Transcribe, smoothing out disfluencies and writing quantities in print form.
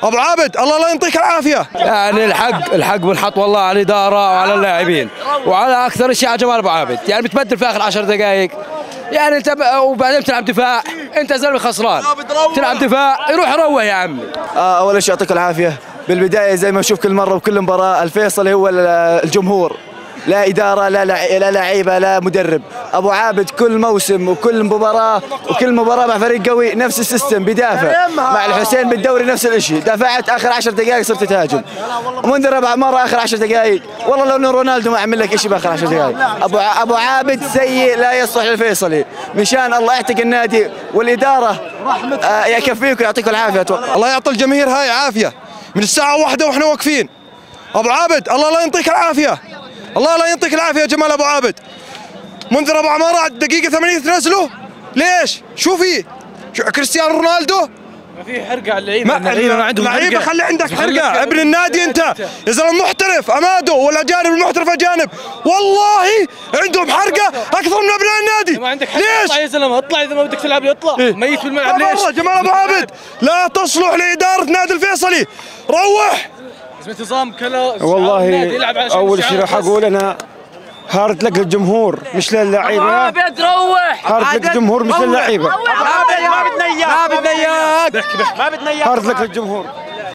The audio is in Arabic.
ابو عابد الله لا يعطيك العافيه. يعني الحق بنحط والله على الاداره وعلى اللاعبين وعلى اكثر شيء على جمال ابو عابد، يعني بتبدل في اخر 10 دقائق، يعني انت وبعدين تلعب دفاع، انت زلمه خسران تلعب دفاع، روح يا عمي. اول شيء يعطيك العافيه. بالبدايه زي ما نشوف كل مره وكل مباراه، الفيصلي هو الجمهور، لا إدارة لا لعيبة لا مدرب. أبو عابد كل موسم وكل مباراة مع فريق قوي نفس السيستم، بيدافع. مع الحسين بالدوري نفس الشيء، دافعت آخر 10 دقائق صرت تهاجم. منذ ربع مرة آخر 10 دقائق، والله لو إنه رونالدو ما عمل لك شيء بآخر 10 دقائق. أبو عابد سيء لا يصلح للفيصلي، مشان الله يعتق النادي والإدارة يكفيكم يعطيكم العافية. الله يعطي الجماهير هاي عافية من الساعة 1 وإحنا واقفين. أبو عابد الله لا يعطيك العافية، الله لا يعطيك العافيه يا جمال ابو عابد. منذ ربع مرة دقيقة 80 تنزلوا، ليش؟ شو في؟ كريستيانو رونالدو؟ ما في حرقة على اللعيبة، ما عندهم لعيبة. خلي عندك حرقة، ابن النادي انت يا زلمة محترف. امادو والاجانب المحترف اجانب والله عندهم حرقة اكثر من ابناء النادي. ما عندك حرقة، ليش؟ اطلع يا زلمة، اطلع اذا ما بدك تلعب لي اطلع. ميت بالملعب ليش؟ جمال ابو عابد لا تصلح لإدارة نادي الفيصلي، روح. نظام كلا والله اول شيء راح اقول انا هارد لك للجمهور مش للعيبه. ما بتروح، هارد لك للجمهور مش للعيبه. ما بدنا اياك، ما بدنا اياك، هارد لك للجمهور.